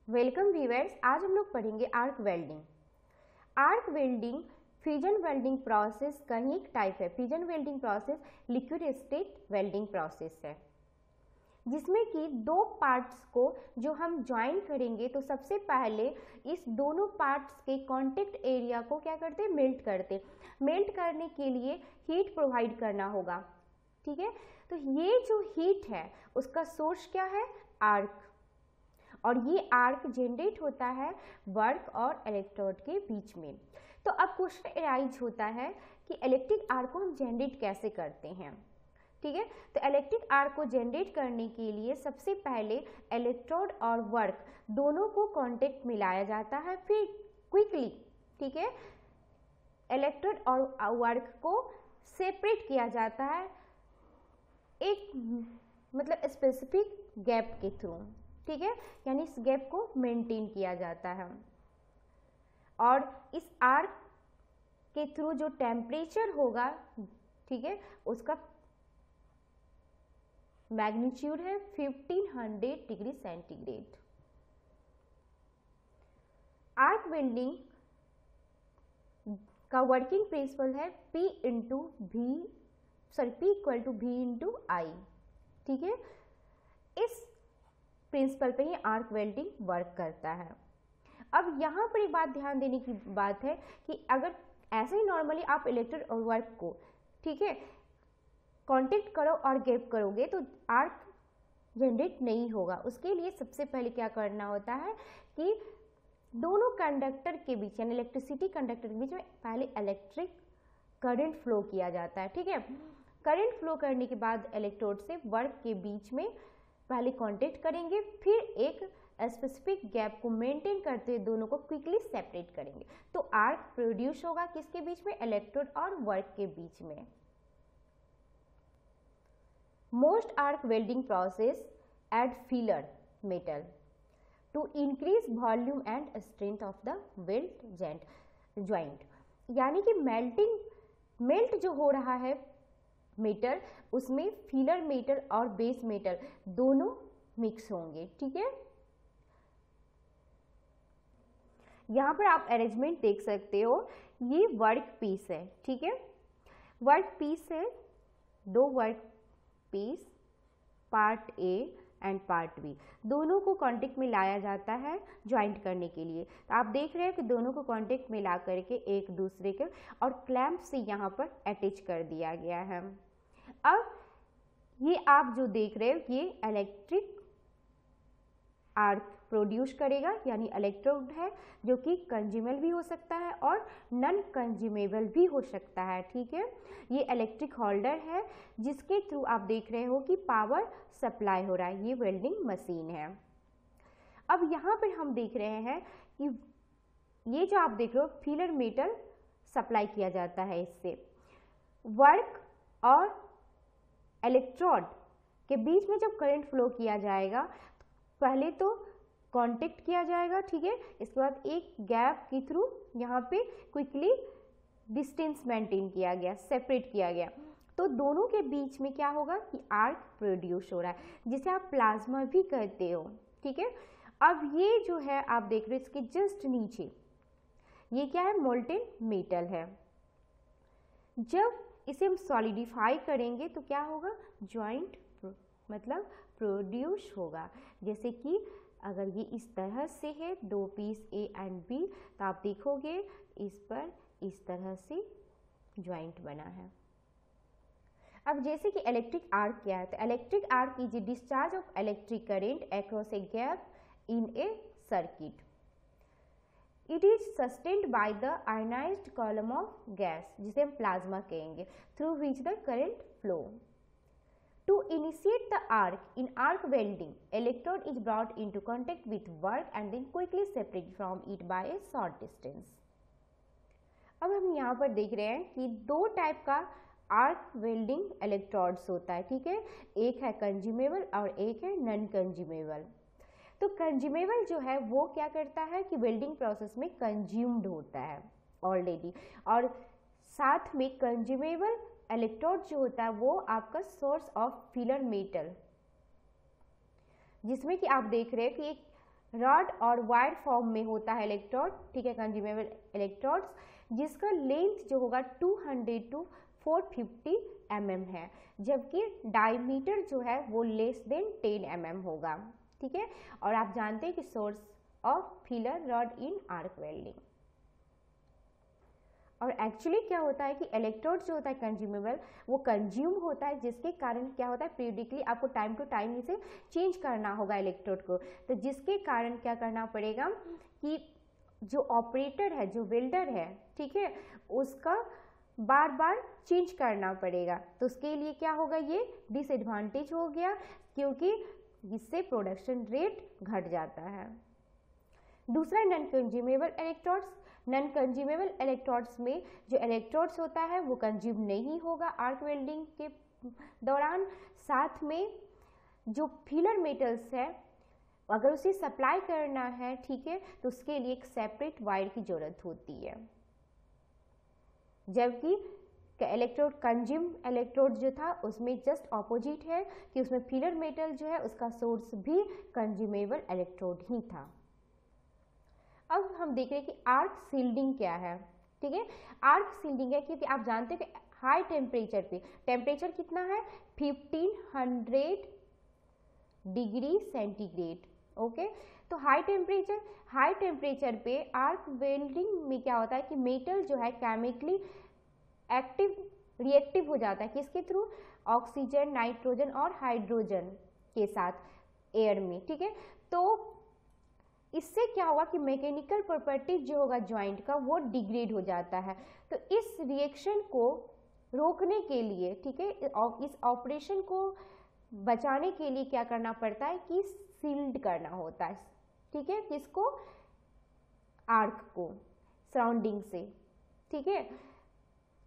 Welcome viewers, आज हम लोग पढ़ेंगे arc welding. Arc welding fusion welding process का ही एक टाइप है। Fusion welding process liquid state welding process है, जिसमें कि दो पार्ट्स को जो हम ज्वाइन करेंगे तो सबसे पहले इस दोनों पार्ट्स के कांटेक्ट एरिया को क्या करते हैं, मेल्ट करते। मेल्ट करने के लिए हीट प्रोवाइड करना होगा, ठीक है। तो ये जो हीट है उसका सोर्स क्या है, आर्क, और ये आर्क जनरेट होता है वर्क और इलेक्ट्रोड के बीच में। तो अब क्वेश्चन अराइज होता है कि इलेक्ट्रिक आर्क को हम जनरेट कैसे करते हैं, ठीक है। तो इलेक्ट्रिक आर्क को जनरेट करने के लिए सबसे पहले इलेक्ट्रोड और वर्क दोनों को कांटेक्ट मिलाया जाता है, फिर क्विकली, ठीक है, इलेक्ट्रोड और वर्क को सेपरेट किया जाता है एक मतलब स्पेसिफिक गैप के थ्रू, ठीक है, यानी इस गैप को मेंटेन किया जाता है। और इस आर्क के थ्रू जो टेम्परेचर होगा, ठीक है, उसका मैग्नीट्यूड है 1500 डिग्री सेंटीग्रेड। आर्क वेल्डिंग का वर्किंग प्रिंसिपल है P equal to V into I, ठीक है। इस प्रिंसिपल पे ही आर्क वेल्डिंग वर्क करता है। अब यहाँ पर एक बात ध्यान देने की बात है कि अगर ऐसे ही नॉर्मली आप इलेक्ट्रोड और वर्क को, ठीक है, कांटेक्ट करो और गैप करोगे तो आर्क जनरेट नहीं होगा। उसके लिए सबसे पहले क्या करना होता है कि दोनों कंडक्टर के बीच यानी इलेक्ट्रिसिटी कंडक्टर के बीच में पहले इलेक्ट्रिक करंट फ्लो किया जाता है, ठीक है। करंट फ्लो करने के बाद इलेक्ट्रोड से वर्क के बीच में पहले कांटेक्ट करेंगे, फिर एक स्पेसिफिक गैप को मेंटेन करते हुए दोनों को क्विकली सेपरेट करेंगे। तो आर्क प्रोड्यूस होगा किसके बीच में, इलेक्ट्रोड और वर्क के बीच में। Most arc welding process add filler metal to increase volume and strength of the weld joint। यानी कि मेल्ट जो हो रहा है मेटल, उसमें फिलर मेटल और बेस मेटल दोनों मिक्स होंगे, ठीक है। यहाँ पर आप अरेंजमेंट देख सकते हो, ये वर्क पीस है, ठीक है। वर्क पीस है, दो work piece, part A and part B, दोनों को कांटेक्ट में लाया जाता है ज्वाइंट करने के लिए। तो आप देख रहे हैं कि दोनों को कांटेक्ट में ला करके एक दूसरे के और क्लैंप से यहाँ पर अटैच कर दिया गया है। अब ये आप जो देख रहे हो ये इलेक्ट्रिक आर्क प्रोड्यूस करेगा, यानी इलेक्ट्रोड है जो कि कंज्यूमेबल भी हो सकता है और नॉन कंज्यूमेबल भी हो सकता है, ठीक है। ये इलेक्ट्रिक होल्डर है जिसके थ्रू आप देख रहे हो कि पावर सप्लाई हो रहा है, ये वेल्डिंग मशीन है। अब यहाँ पर हम देख रहे हैं कि ये जो आप देख रहे हो फिलर मेटल सप्लाई किया जाता है, इससे वर्क और इलेक्ट्रोड के बीच में जब करंट फ्लो किया जाएगा, पहले तो कांटेक्ट किया जाएगा, ठीक है, इसके बाद एक गैप के थ्रू यहाँ पे क्विकली डिस्टेंस मेंटेन किया गया, सेपरेट किया गया। तो दोनों के बीच में क्या होगा कि आर्क प्रोड्यूस हो रहा है, जिसे आप प्लाज्मा भी कहते हो, ठीक है। अब ये जो है आप देख रहे हो इसके जस्ट नीचे ये क्या है, मोल्टेन मेटल है। जब इसे हम सॉलिडिफाई करेंगे तो क्या होगा, ज्वाइंट मतलब प्रोड्यूस होगा। जैसे कि अगर ये इस तरह से है, दो पीस ए एंड बी, तो आप देखोगे इस पर इस तरह से ज्वाइंट बना है। अब जैसे कि इलेक्ट्रिक आर्क क्या है, तो electric arc is a discharge of electric current across a gap in A circuit. It is sustained by the ionised column of gas, जिसे हम प्लाज्मा कहेंगे, through which the current flow. To initiate the arc, in arc welding, electrode is brought into contact with work and then quickly separated from it by a short distance। अब हम यहाँ पर देख रहे हैं कि दो टाइप का आर्क वेल्डिंग इलेक्ट्रोड्स होता है, ठीक है। एक है कंज्यूमेबल और एक है नॉन कंज्यूमेबल। तो कंज्यूमेबल जो है वो क्या करता है कि वेल्डिंग प्रोसेस में कंज्यूम्ड होता है ऑलरेडी, और साथ में कंज्यूमेबल इलेक्ट्रोड जो होता है वो आपका सोर्स ऑफ फिलर मेटल, जिसमें कि आप देख रहे हैं कि एक रॉड और वायर फॉर्म में होता है इलेक्ट्रोड, ठीक है, कंज्यूमेबल इलेक्ट्रोड्स, जिसका लेंथ जो होगा 200 to 450 mm है, जबकि डायमीटर जो है वो लेस देन 10 mm होगा, ठीक है। और आप जानते हैं कि source of filler rod in arc welding. और एक्चुअली क्या होता है कि इलेक्ट्रोड जो होता है कंज्यूमेबल, वो कंज्यूम होता है, जिसके कारण क्या होता है पीरियडिकली आपको टाइम टू टाइम इसे चेंज करना होगा इलेक्ट्रोड को। तो जिसके कारण क्या करना पड़ेगा कि जो ऑपरेटर है, जो वेल्डर है, ठीक है, उसका बार बार चेंज करना पड़ेगा। तो उसके लिए क्या होगा, ये डिसएडवांटेज हो गया, क्योंकि इससे प्रोडक्शन रेट घट जाता है। दूसरा non consumable electrodes. Non consumable electrodes में जो इलेक्ट्रोड्स होता है वो कंज्यूम नहीं होगा आर्क वेल्डिंग के दौरान। साथ में जो फिलर मेटल्स है, अगर उसे सप्लाई करना है, ठीक है, तो उसके लिए एक सेपरेट वायर की जरूरत होती है। जबकि इलेक्ट्रोड कंज्यूम इलेक्ट्रोड जो था उसमें जस्ट ऑपोजिट है कि उसमें फिलर मेटल जो है उसका सोर्स भी कंज्यूमेबल इलेक्ट्रोड ही था। अब हम देख रहे हैं कि आर्क सील्डिंग क्या है, ठीक है। आर्क सील्डिंग है क्योंकि आप जानते हैं कि हाई टेम्परेचर पे, टेम्परेचर कितना है 1500 डिग्री सेंटीग्रेड, ओके। तो हाई टेम्परेचर पे आर्क वेल्डिंग में क्या होता है कि मेटल जो है केमिकली रिएक्टिव हो जाता है, किसके थ्रू, ऑक्सीजन, नाइट्रोजन और हाइड्रोजन के साथ एयर में, ठीक है। तो इससे क्या होगा कि मैकेनिकल प्रॉपर्टी जो होगा जॉइंट का वो डिग्रेड हो जाता है। तो इस रिएक्शन को रोकने के लिए, ठीक है, इस ऑपरेशन को बचाने के लिए क्या करना पड़ता है कि सील्ड करना होता है, ठीक है, किसको, आर्क को सराउंडिंग से, ठीक है।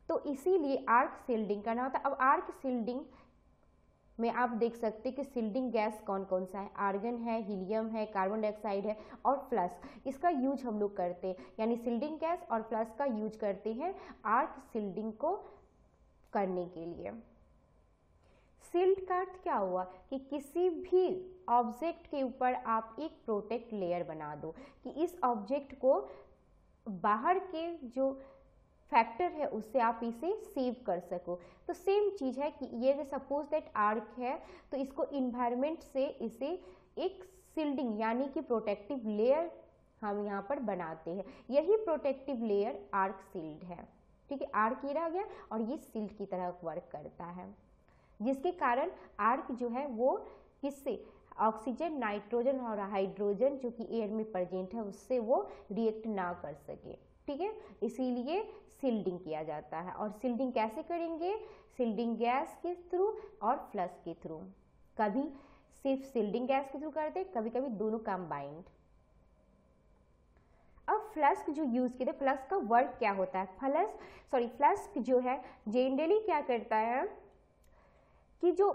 तो इसीलिए आर्क सील्डिंग करना होता है। अब आर्क सील्डिंग में आप देख सकते हैं कि सील्डिंग गैस कौन कौन सा है, आर्गन है, हीलियम है, कार्बन डाइऑक्साइड है और फ्लस, इसका यूज हम लोग करते हैं, यानी सील्डिंग गैस और फ्लस का यूज करते हैं आर्क सील्डिंग को करने के लिए। सील्ड का अर्थ क्या हुआ कि किसी भी ऑब्जेक्ट के ऊपर आप एक प्रोटेक्ट लेयर बना दो कि इस ऑब्जेक्ट को बाहर के जो फैक्टर है उससे आप इसे सेव कर सको। तो सेम चीज़ है कि ये सपोज दैट आर्क है, तो इसको इन्वायरमेंट से इसे एक सील्डिंग यानी कि प्रोटेक्टिव लेयर हम यहाँ पर बनाते हैं। यही प्रोटेक्टिव लेयर आर्क सील्ड है, ठीक है। आर्क ये रह गया और ये सील्ड की तरह वर्क करता है, जिसके कारण आर्क जो है वो किससे, ऑक्सीजन, नाइट्रोजन और हाइड्रोजन जो कि एयर में प्रेजेंट है उससे वो रिएक्ट ना कर सके, ठीक है। इसीलिए सील्डिंग किया जाता है। और सील्डिंग कैसे करेंगे, सील्डिंग गैस के थ्रू और फ्लस के थ्रू। कभी सिर्फ सील्डिंग गैस के थ्रू करते, कभी कभी दोनों कंबाइंड। अब फ्लस्क जो यूज किए थे, फ्लस्क का वर्क क्या होता है, फ्लस्क जो है जनरली क्या करता है कि जो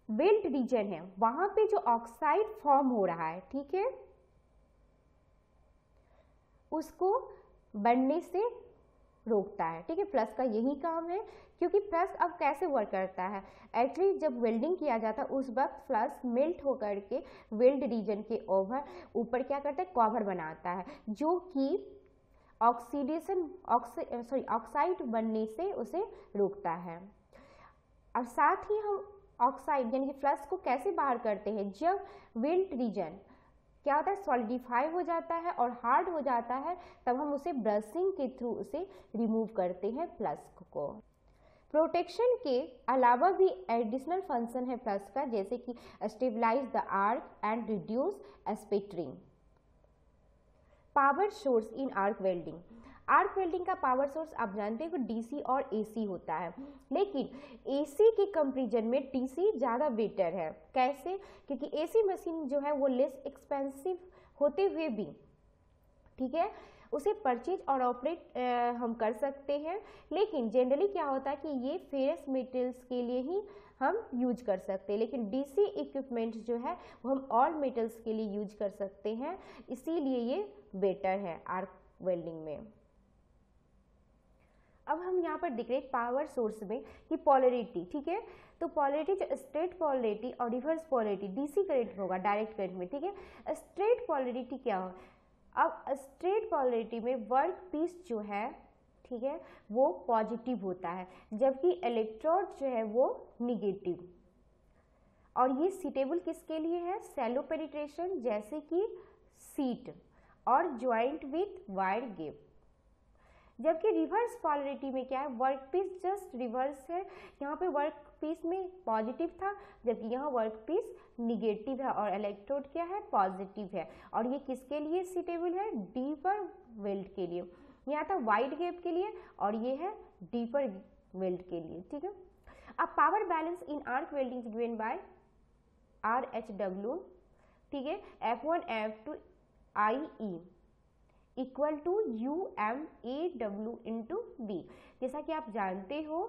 वेल्ट रीजन है वहां पे जो ऑक्साइड फॉर्म हो रहा है, ठीक है, उसको बढ़ने से रोकता है, ठीक है। फ्लस्क का यही काम है। क्योंकि फ्लस्क अब कैसे वर्क करता है, एक्चुअली जब वेल्डिंग किया जाता है उस वक्त फ्लस्क मेल्ट होकर के वेल्ड रीजन के ऊपर क्या करता है, कवर बनाता है, जो कि ऑक्साइड बनने से उसे रोकता है। और साथ ही हम ऑक्साइड यानी कि फ्लस्क को कैसे बाहर करते हैं, जब वेल्ट रीजन क्या होता है, सॉलिडिफाई हो जाता है और हार्ड हो जाता है, तब हम उसे ब्रशिंग के थ्रू उसे रिमूव करते हैं फ्लस्क को। प्रोटेक्शन के अलावा भी एडिशनल फंक्शन है फ्लस्क का, जैसे कि stabilize the arc and reduce spattering. Power source in arc welding. Arc welding का पावर सोर्स आप जानते हैं कि डीसी और एसी होता है, लेकिन एसी के कंपैरिजन में डीसी ज़्यादा बेटर है। कैसे, क्योंकि एसी मशीन जो है वो लेस एक्सपेंसिव होते हुए भी, ठीक है, उसे परचेज और ऑपरेट हम कर सकते हैं। लेकिन जनरली क्या होता है कि ये फेरस मेटल्स के लिए ही हम यूज कर सकते हैं, लेकिन डीसी इक्विपमेंट जो है वो हम ऑल मेटल्स के लिए यूज कर सकते हैं, इसीलिए ये बेटर है आर्क वेल्डिंग में। अब हम यहाँ पर देख रहे हैं पावर सोर्स में कि पोलैरिटी, ठीक है, तो पोलैरिटी जो स्ट्रेट पोलैरिटी और रिवर्स पोलैरिटी डीसी करंट होगा डायरेक्ट करंट में, ठीक है। स्ट्रेट पोलैरिटी क्या हो, अब स्ट्रेट पोलैरिटी में वर्क पीस जो है, ठीक है, वो पॉजिटिव होता है, जबकि इलेक्ट्रोड जो है वो निगेटिव। और ये सीटेबल किसके लिए है, सैलो पेनिट्रेशन जैसे कि सीट और ज्वाइंट विथ वायर गैप। जबकि रिवर्स पोलैरिटी में क्या है, वर्कपीस जस्ट रिवर्स है, यहाँ पे वर्कपीस में पॉजिटिव था जबकि यहाँ वर्कपीस निगेटिव है और इलेक्ट्रोड क्या है, पॉजिटिव है। और ये किसके लिए सीटेबल है, डीपर वेल्ड के लिए, यहाँ था वाइड गैप के लिए और ये है डीपर वेल्ड के लिए, ठीक है। अब power balance in arc welding given by RHW, ठीक है, F1 F2 IE equal to UMAW into B। जैसा कि आप जानते हो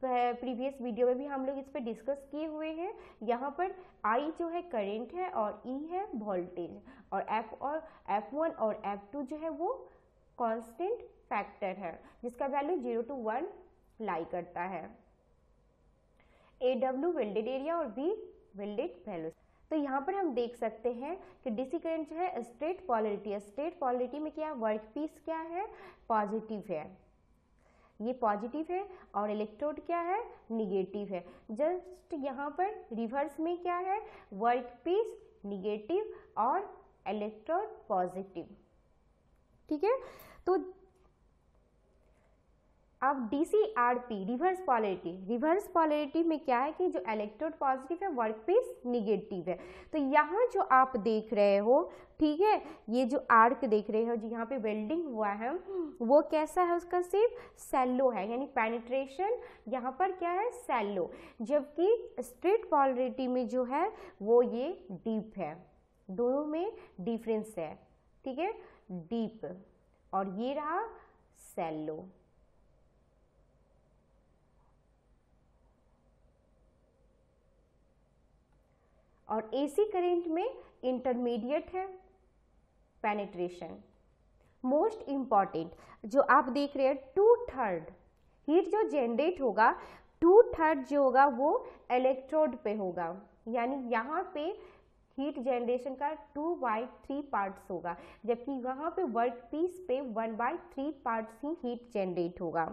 प्रीवियस वीडियो में भी हम लोग इस पर डिस्कस किए हुए हैं। यहाँ पर I जो है करंट है और E है वोल्टेज, और F1 और F2 जो है वो कांस्टेंट फैक्टर है जिसका वैल्यू 0 to 1 लाई करता है। AW वेल्डेड एरिया और B वेल्डेड वैल्यू। तो यहाँ पर हम देख सकते हैं कि डीसी करंट जो है स्ट्रेट पोलैरिटी है, स्ट्रेट पोलैरिटी में क्या वर्कपीस क्या है, पॉजिटिव है, ये पॉजिटिव है, और इलेक्ट्रोड क्या है, निगेटिव है। जस्ट यहाँ पर रिवर्स में क्या है, वर्कपीस निगेटिव और इलेक्ट्रोड पॉजिटिव, ठीक है। तो अब DCRP रिवर्स पोलैरिटी में क्या है कि जो इलेक्ट्रोड पॉजिटिव है वर्कपीस निगेटिव है। तो यहाँ जो आप देख रहे हो, ठीक है, ये जो आर्क देख रहे हो जो यहाँ पे वेल्डिंग हुआ है वो कैसा है, उसका सिर्फ सैलो है, यानी पेनिट्रेशन यहाँ पर क्या है, सैलो, जबकि स्ट्रेट पोलैरिटी में जो है वो ये डीप है, दोनों में डिफरेंस है, ठीक है, डीप और ये रहा सैलो। और AC करंट में इंटरमीडिएट है पेनिट्रेशन। मोस्ट इम्पॉर्टेंट जो आप देख रहे हैं 2/3 हीट जो जनरेट होगा, 2/3 जो होगा वो इलेक्ट्रोड पे होगा, यानी यहाँ पे हीट जनरेशन का 2/3 पार्ट्स होगा, जबकि वहाँ पे वर्कपीस पे 1/3 पार्ट्स ही हीट जनरेट होगा।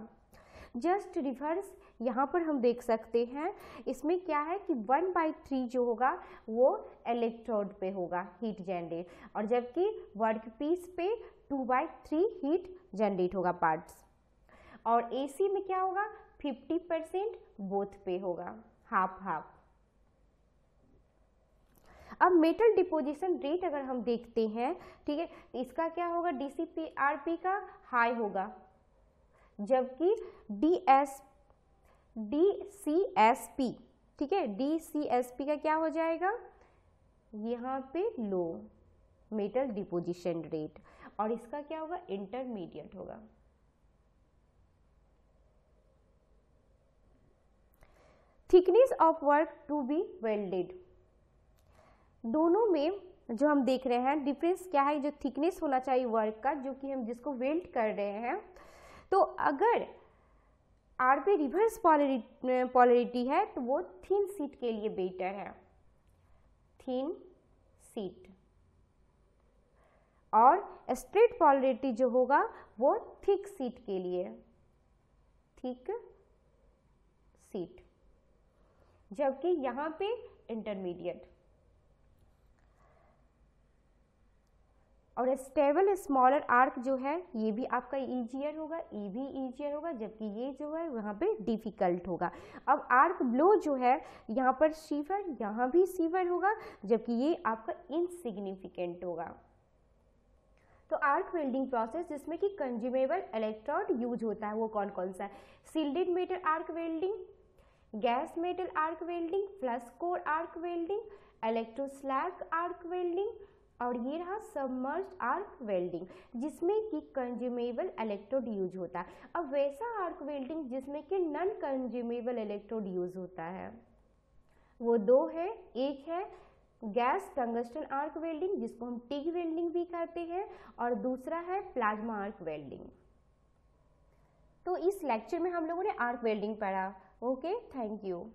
जस्ट रिवर्स यहाँ पर हम देख सकते हैं, इसमें क्या है कि 1/3 जो होगा वो इलेक्ट्रोड पे होगा हीट जनरेट, और जबकि वर्कपीस पे 2/3 हीट जनरेट होगा पार्ट्स। और AC में क्या होगा, 50% बोथ पे होगा, हाफ हाफ। अब मेटल डिपोजिशन रेट अगर हम देखते हैं, ठीक है, इसका क्या होगा, DCRP का हाई होगा, जबकि DCSP, ठीक है, DCSP का क्या हो जाएगा, यहाँ पे लो मेटल डिपोजिशन रेट, और इसका क्या होगा, इंटरमीडिएट होगा। Thickness of work to be welded, दोनों में जो हम देख रहे हैं डिफरेंस क्या है, जो थिकनेस होना चाहिए वर्क का जो कि हम जिसको वेल्ड कर रहे हैं, तो अगर RP रिवर्स पोलैरिटी है तो वो थिन शीट के लिए बेटर है, थिन शीट, और स्ट्रेट पोलैरिटी जो होगा वो थिक शीट के लिए, थिक शीट, जबकि यहाँ पे इंटरमीडिएट। और स्टेबल स्मॉलर आर्क जो है ये भी आपका ईजियर होगा, ये भी ईजियर होगा, जबकि ये जो है वहाँ पे डिफिकल्ट होगा। अब आर्क ब्लो जो है यहाँ पर सीवर, यहाँ भी सीवर होगा, जबकि ये आपका इनसिग्निफिकेंट होगा। तो आर्क वेल्डिंग प्रोसेस जिसमें कि कंज्यूमेबल इलेक्ट्रोड यूज होता है वो कौन कौन सा है, shielded metal arc welding, gas metal arc welding, flux core arc welding, electroslag arc welding, और ये रहा सबमर्ज्ड आर्क वेल्डिंग जिसमें कि कंज्यूमेबल इलेक्ट्रोड यूज होता है। अब वैसा आर्क वेल्डिंग जिसमें कि नॉन कंज्यूमेबल इलेक्ट्रोड यूज होता है वो दो है, एक है गैस टंगस्टन आर्क वेल्डिंग जिसको हम टिग वेल्डिंग भी कहते हैं, और दूसरा है प्लाज्मा आर्क वेल्डिंग। तो इस लेक्चर में हम लोगों ने आर्क वेल्डिंग पढ़ा। Okay, thank you.